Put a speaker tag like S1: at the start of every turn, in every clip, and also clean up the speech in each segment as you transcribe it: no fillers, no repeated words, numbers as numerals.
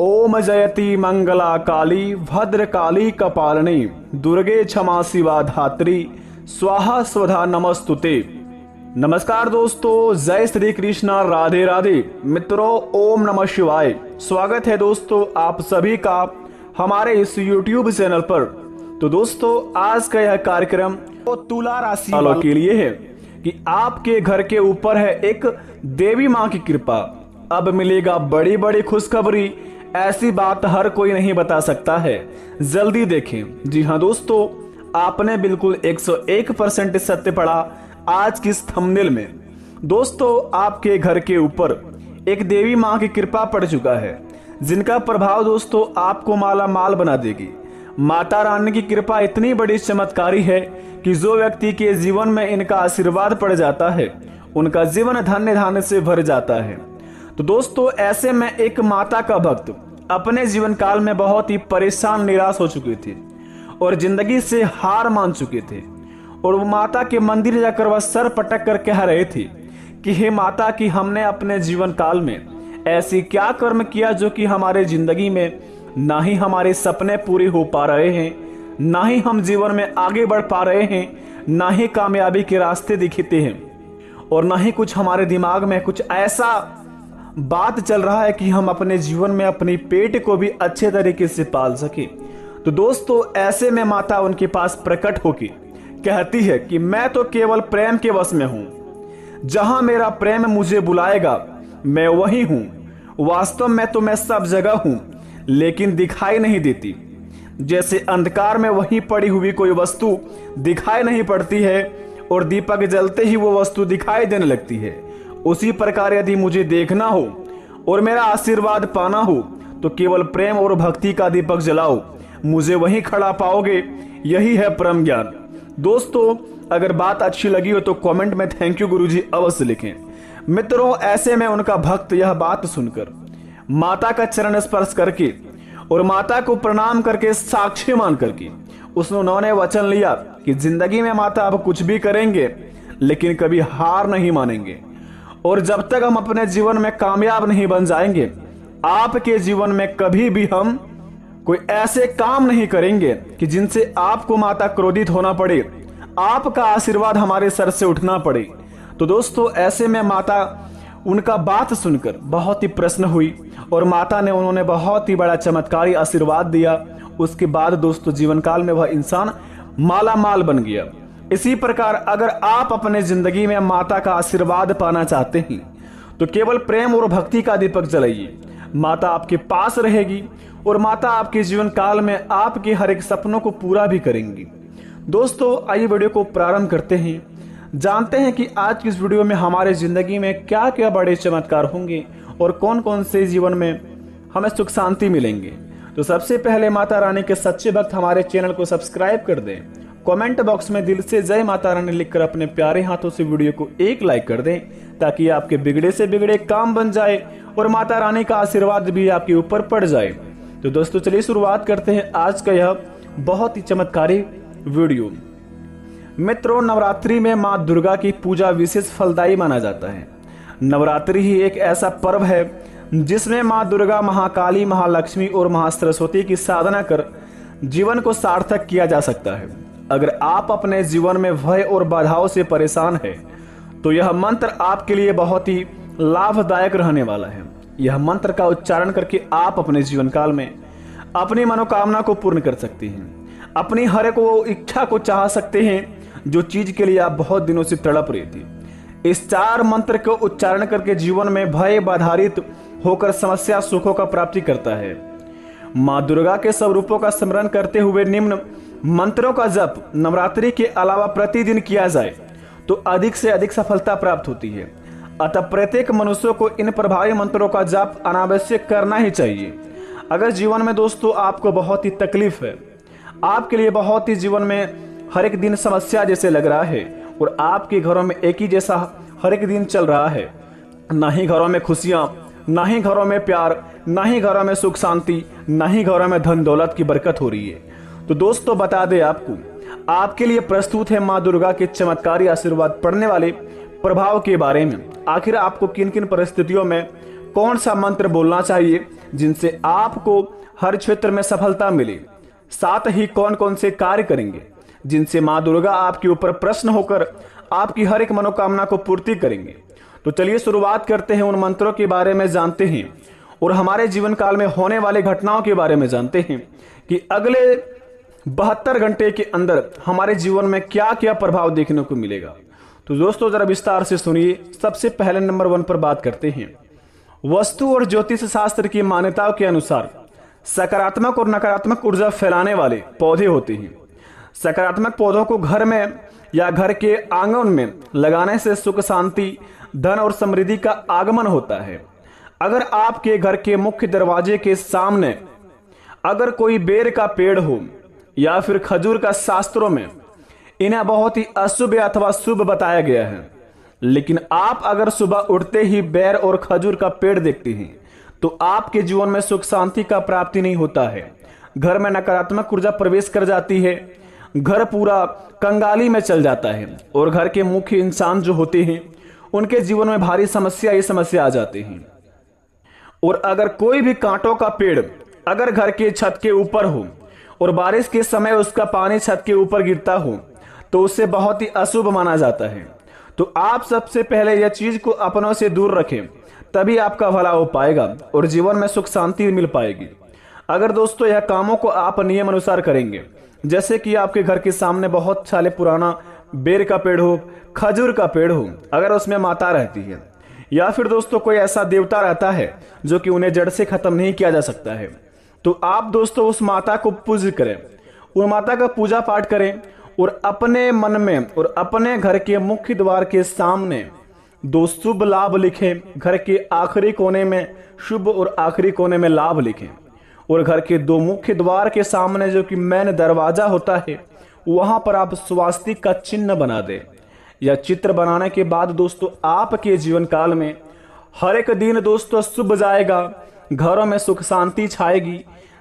S1: ओम जयति मंगला काली भद्रकाली कपालिनी दुर्गे क्षमा शिवा धात्री स्वाहा स्वधा नमस्तुते। नमस्कार दोस्तों, जय श्री कृष्णा, राधे राधे। मित्रों, ओम नमः शिवाय। स्वागत है दोस्तों आप सभी का हमारे इस YouTube चैनल पर। तो दोस्तों, आज का यह कार्यक्रम तुला राशि वालों के लिए है कि आपके घर के ऊपर है एक देवी माँ की कृपा। अब मिलेगा बड़ी बड़ी खुशखबरी। ऐसी बात हर कोई नहीं बता सकता है, जल्दी देखें। जी हाँ दोस्तों, आपने बिल्कुल 101% सत्य पढ़ा आज की इस थंबनेल में। दोस्तों, आपके घर के ऊपर एक देवी माँ की कृपा पड़ चुका है, जिनका प्रभाव दोस्तों आपको माला माल बना देगी। माता रानी की कृपा इतनी बड़ी चमत्कारी है कि जो व्यक्ति के जीवन में इनका आशीर्वाद पड़ जाता है, उनका जीवन धन्य धान्य से भर जाता है। तो दोस्तों, ऐसे में एक माता का भक्त अपने जीवन काल में बहुत ही परेशान निराश हो चुके थे और जिंदगी से हार मान चुके थे। और वो माता के मंदिर जाकर वह सर पटक कर कह रहे थे कि हे माता, कि हमने अपने जीवन काल में ऐसी क्या कर्म किया जो कि हमारे जिंदगी में ना ही हमारे सपने पूरे हो पा रहे हैं, ना ही हम जीवन में आगे बढ़ पा रहे हैं, ना ही कामयाबी के रास्ते दिखते हैं, और ना ही कुछ हमारे दिमाग में कुछ ऐसा बात चल रहा है कि हम अपने जीवन में अपनी पेट को भी अच्छे तरीके से पाल सके। तो दोस्तों, ऐसे में माता उनके पास प्रकट होकर कहती है कि मैं तो केवल प्रेम के वश में हूं। जहां मेरा प्रेम मुझे बुलाएगा मैं वही हूं। वास्तव में तो मैं सब जगह हूं, लेकिन दिखाई नहीं देती। जैसे अंधकार में वहीं पड़ी हुई कोई वस्तु दिखाई नहीं पड़ती है और दीपक जलते ही वो वस्तु दिखाई देने लगती है, उसी प्रकार यदि मुझे देखना हो और मेरा आशीर्वाद पाना हो तो केवल प्रेम और भक्ति का दीपक जलाओ, मुझे वहीं खड़ा पाओगे। यही है परम ज्ञान। दोस्तों, अगर बात अच्छी लगी हो तो कमेंट में थैंक यू गुरुजी अवश्य लिखें। मित्रों, ऐसे में उनका भक्त यह बात सुनकर माता का चरण स्पर्श करके और माता को प्रणाम करके साक्षी मान करके उन्होंने वचन लिया कि जिंदगी में माता अब कुछ भी करेंगे लेकिन कभी हार नहीं मानेंगे, और जब तक हम अपने जीवन में कामयाब नहीं बन जाएंगे, आपके जीवन में कभी भी हम कोई ऐसे काम नहीं करेंगे कि जिनसे आपको माता क्रोधित होना पड़े, आपका आशीर्वाद हमारे सर से उठना पड़े। तो दोस्तों, ऐसे में माता उनका बात सुनकर बहुत ही प्रसन्न हुई और माता ने उन्होंने बहुत ही बड़ा चमत्कारी आशीर्वाद दिया। उसके बाद दोस्तों, जीवन काल में वह इंसान माला माल बन गया। इसी प्रकार अगर आप अपने जिंदगी में माता का आशीर्वाद पाना चाहते हैं तो केवल प्रेम और भक्ति का दीपक जलाइए। माता आपके पास रहेगी और माता आपके जीवन काल में आपके हर एक सपनों को पूरा भी करेंगी। दोस्तों, आइए वीडियो को प्रारंभ करते हैं। जानते हैं कि आज की इस वीडियो में हमारे जिंदगी में क्या क्या बड़े चमत्कार होंगे और कौन कौन से जीवन में हमें सुख शांति मिलेंगे। तो सबसे पहले माता रानी के सच्चे भक्त हमारे चैनल को सब्सक्राइब कर दें। कमेंट बॉक्स में दिल से जय माता रानी लिखकर अपने प्यारे हाथों से वीडियो को एक लाइक कर दें, ताकि आपके बिगड़े से बिगड़े काम बन जाए और माता रानी का आशीर्वाद भी आपके ऊपर पड़ जाए। तो दोस्तों, चलिए शुरुआत करते हैं आज का यह बहुत ही चमत्कारी वीडियो। मित्रों, नवरात्रि में माँ दुर्गा की पूजा विशेष फलदायी माना जाता है। नवरात्रि ही एक ऐसा पर्व है जिसमें माँ दुर्गा, महाकाली, महालक्ष्मी और महासरस्वती की साधना कर जीवन को सार्थक किया जा सकता है। अगर आप अपने जीवन में भय और बाधाओं से परेशान हैं, तो यह मंत्र आपके लिए बहुत ही लाभदायक रहने वाला है। यह मंत्र का उच्चारण करके आप अपने जीवन काल में अपनी मनोकामना को पूर्ण कर सकते हैं। अपनी हर एक वो इच्छा को चाह सकते हैं जो चीज के लिए आप बहुत दिनों से तड़प रहे थे। इस 4 मंत्र को उच्चारण करके जीवन में भय बाधारित होकर समस्या सुखों का प्राप्ति करता है। माँ दुर्गा के सब रूपों का स्मरण करते हुए निम्न मंत्रों का जप नवरात्रि के अलावा प्रतिदिन किया जाए तो अधिक से अधिक सफलता प्राप्त होती है। अतः प्रत्येक मनुष्य को इन प्रभावी मंत्रों का जप अनावश्यक करना ही चाहिए। अगर जीवन में दोस्तों आपको बहुत ही तकलीफ है, आपके लिए बहुत ही जीवन में हर एक दिन समस्या जैसे लग रहा है और आपके घरों में एक ही जैसा हर एक दिन चल रहा है, ना ही घरों में खुशियां, ना ही घरों में प्यार, ना ही घरों में सुख शांति, ना ही घरों में धन दौलत की बरकत हो रही है, तो दोस्तों बता दें आपके लिए प्रस्तुत है माँ दुर्गा के चमत्कारी आशीर्वाद पड़ने वाले प्रभाव के बारे में। आखिर आपको किन किन परिस्थितियों में कौन सा मंत्र बोलना चाहिए जिनसे आपको हर क्षेत्र में सफलता मिले। साथ ही कौन कौन से कार्य करेंगे जिनसे माँ दुर्गा आपके ऊपर प्रसन्न होकर आपकी हर एक मनोकामना को पूर्ति करेंगे। तो चलिए शुरुआत करते हैं, उन मंत्रों के बारे में जानते हैं और हमारे जीवन काल में होने वाले घटनाओं के बारे में जानते हैं कि अगले 72 घंटे के अंदर हमारे जीवन में क्या क्या प्रभाव देखने को मिलेगा। तो दोस्तों जरा विस्तार से सुनिए। सबसे पहले नंबर 1 पर बात करते हैं। वस्तु और ज्योतिष शास्त्र की मान्यताओं के अनुसार सकारात्मक और नकारात्मक ऊर्जा फैलाने वाले पौधे होते हैं। सकारात्मक पौधों को घर में या घर के आंगन में लगाने से सुख, शांति, धन और समृद्धि का आगमन होता है। अगर आपके घर के मुख्य दरवाजे के सामने अगर कोई बेर का पेड़ हो या फिर खजूर का, शास्त्रों में इन्हें बहुत ही अशुभ अथवा शुभ बताया गया है। लेकिन आप अगर सुबह उठते ही बेर और खजूर का पेड़ देखते हैं तो आपके जीवन में सुख शांति का प्राप्ति नहीं होता है। घर में नकारात्मक ऊर्जा प्रवेश कर जाती है, घर पूरा कंगाली में चल जाता है और घर के मुख्य इंसान जो होते हैं उनके जीवन में भारी समस्या आ जाती है। और अगर कोई भी कांटों का पेड़ अगर घर के छत के ऊपर हो और बारिश के समय उसका पानी छत के ऊपर गिरता हो तो उससे बहुत ही अशुभ माना जाता है। तो आप सबसे पहले यह चीज को अपनों से दूर रखें, तभी आपका भला हो पाएगा और जीवन में सुख शांति मिल पाएगी। अगर दोस्तों यह कामों को आप नियम अनुसार करेंगे, जैसे कि आपके घर के सामने बहुत साले पुराना बेर का पेड़ हो, खजूर का पेड़ हो, अगर उसमें माता रहती है या फिर दोस्तों कोई ऐसा देवता रहता है जो कि उन्हें जड़ से खत्म नहीं किया जा सकता है, तो आप दोस्तों उस माता को पूज करें, उन माता का पूजा पाठ करें और अपने मन में और अपने घर के मुख्य द्वार के सामने 2 शुभ लाभ लिखें। घर के आखिरी कोने में शुभ और आखिरी कोने में लाभ लिखें और घर के 2 मुख्य द्वार के सामने जो कि मेन दरवाजा होता है वहां पर आप स्वास्तिक का चिन्ह बना दें। यह चित्र बनाने के बाद दोस्तों आपके जीवन काल में हर एक दिन दोस्तों शुभ जाएगा, घरों में सुख शांति छाएगी,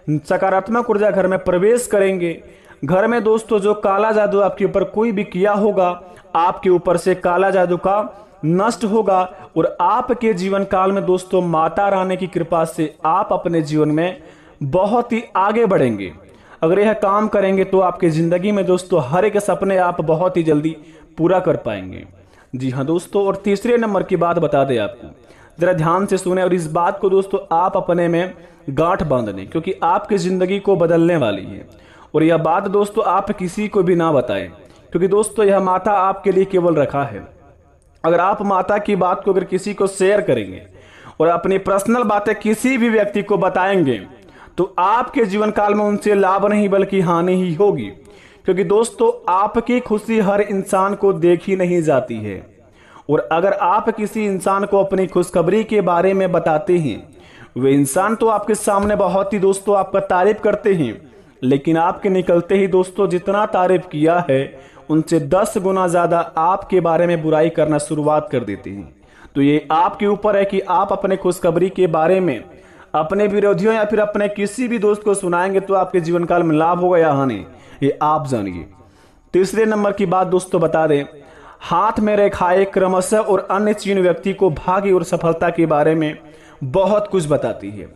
S1: सकारात्मक ऊर्जा घर में प्रवेश करेंगे। घर में दोस्तों जो काला जादू आपके ऊपर कोई भी किया होगा, आपके ऊपर से काला जादू का नष्ट होगा और आपके जीवन काल में दोस्तों माता रानी की कृपा से आप अपने जीवन में बहुत ही आगे बढ़ेंगे। अगर यह काम करेंगे तो आपके जिंदगी में दोस्तों हर एक सपने आप बहुत ही जल्दी पूरा कर पाएंगे। जी हाँ दोस्तों, और तीसरे नंबर की बात बता दें आपको, जरा ध्यान से सुने और इस बात को दोस्तों आप अपने में गांठ बांध लें, क्योंकि आपकी जिंदगी को बदलने वाली है। और यह बात दोस्तों आप किसी को भी ना बताएं, क्योंकि दोस्तों यह माता आपके लिए केवल रखा है। अगर आप माता की बात को अगर किसी को शेयर करेंगे और अपनी पर्सनल बातें किसी भी व्यक्ति को बताएंगे तो आपके जीवन काल में उनसे लाभ नहीं बल्कि हानि ही होगी। क्योंकि दोस्तों आपकी खुशी हर इंसान को देखी नहीं जाती है और अगर आप किसी इंसान को अपनी खुशखबरी के बारे में बताते हैं, वे इंसान तो आपके सामने बहुत ही दोस्तों आपका तारीफ करते हैं, लेकिन आपके निकलते ही दोस्तों जितना तारीफ किया है उनसे 10 गुना ज्यादा आपके बारे में बुराई करना शुरुआत कर देते हैं। तो ये आपके ऊपर है कि आप अपने खुशखबरी के बारे में अपने विरोधियों या फिर अपने किसी भी दोस्त को सुनाएंगे तो आपके जीवन काल में लाभ होगा या हानि, ये आप जानिए। तीसरे नंबर की बात दोस्तों बता दें, हाथ में रेखाएं क्रमशः और अन्य चिन्ह व्यक्ति को भाग्य और सफलता के बारे में बहुत कुछ बताती है।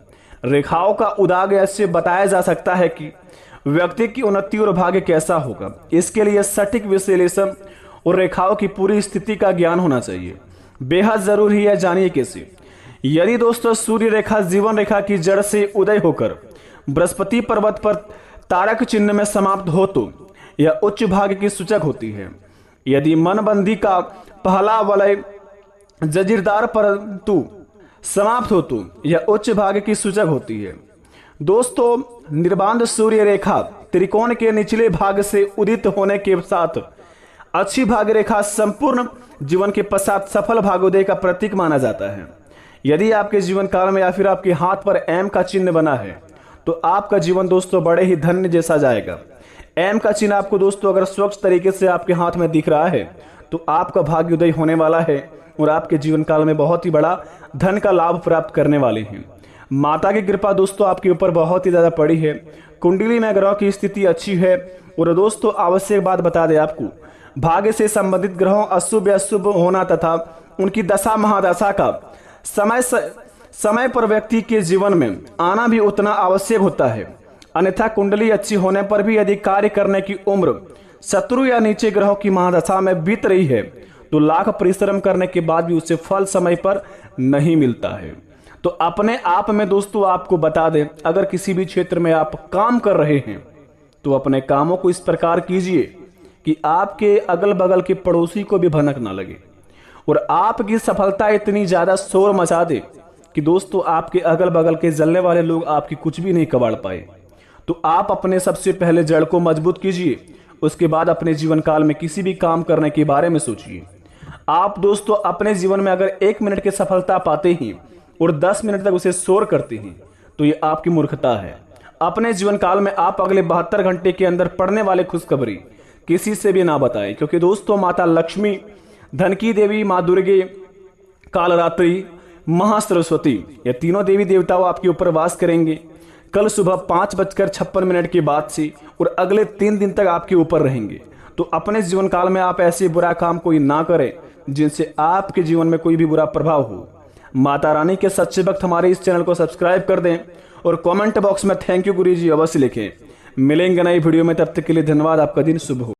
S1: रेखाओं का उदाग ऐसे बताया जा सकता है कि व्यक्ति की उन्नति और भाग्य कैसा होगा। इसके लिए सटीक विश्लेषण और रेखाओं की पूरी स्थिति का ज्ञान होना चाहिए, बेहद जरूरी है। जानिए कैसे। यदि दोस्तों सूर्य रेखा जीवन रेखा की जड़ से उदय होकर बृहस्पति पर्वत पर तारक चिन्ह में समाप्त हो तो यह उच्च भाग्य की सूचक होती है। यदि मनबंदी का पहला वलय जजीरदार परंतु समाप्त हो तो यह उच्च भाग्य की सूचक होती है। दोस्तों निर्बाध सूर्य रेखा त्रिकोण के निचले भाग से उदित होने के साथ अच्छी भाग्य रेखा संपूर्ण जीवन के पश्चात सफल भाग्योदय का प्रतीक माना जाता है। यदि आपके जीवन काल में या फिर आपके हाथ पर एम का चिन्ह बना है तो आपका जीवन दोस्तों बड़े ही धन्य जैसा जाएगा। एम का चिन्ह आपको दोस्तों अगर स्वच्छ तरीके से आपके हाथ में दिख रहा है तो आपका भाग्योदय होने वाला है और आपके जीवन काल में बहुत ही बड़ा धन का लाभ प्राप्त करने वाले हैं। माता की कृपा दोस्तों आपके ऊपर बहुत ही ज्यादा पड़ी है। कुंडली में ग्रहों की स्थिति अच्छी है। और दोस्तों आवश्यक बात बता दें आपको, भाग्य से संबंधित ग्रहों अशुभ या शुभ होना तथा उनकी दशा महादशा का समय पर व्यक्ति के जीवन में आना भी उतना आवश्यक होता है, अन्यथा कुंडली अच्छी होने पर भी यदि कार्य करने की उम्र शत्रु या नीचे ग्रहों की महादशा में बीत रही है तो लाख परिश्रम करने के बाद भी उसे फल समय पर नहीं मिलता है। तो अपने आप में दोस्तों आपको बता दें, अगर किसी भी क्षेत्र में आप काम कर रहे हैं तो अपने कामों को इस प्रकार कीजिए कि आपके अगल बगल के पड़ोसी को भी भनक ना लगे और आपकी सफलता इतनी ज्यादा शोर मचा दे कि दोस्तों आपके अगल बगल के जलने वाले लोग आपकी कुछ भी नहीं कबाड़ पाए। तो आप अपने सबसे पहले जड़ को मजबूत कीजिए, उसके बाद अपने जीवन काल में किसी भी काम करने के बारे में सोचिए। आप दोस्तों अपने जीवन में अगर 1 मिनट की सफलता पाते हैं और 10 मिनट तक उसे शोर करते हैं तो ये आपकी मूर्खता है। अपने जीवन काल में आप अगले 72 घंटे के अंदर पड़ने वाले खुशखबरी किसी से भी ना बताएं, क्योंकि दोस्तों माता लक्ष्मी, धन की देवी माँ दुर्गे, कालरात्रि, महासरस्वती, ये तीनों देवी देवताओं आपके ऊपर वास करेंगे कल सुबह 5:56 के बाद से और अगले 3 दिन तक आपके ऊपर रहेंगे। तो अपने जीवन काल में आप ऐसे बुरा काम कोई ना करें जिनसे आपके जीवन में कोई भी बुरा प्रभाव हो। माता रानी के सच्चे भक्त हमारे इस चैनल को सब्सक्राइब कर दें और कमेंट बॉक्स में थैंक यू गुरुजी अवश्य लिखें। मिलेंगे नई वीडियो में, तब तक के लिए धन्यवाद। आपका दिन शुभ हो।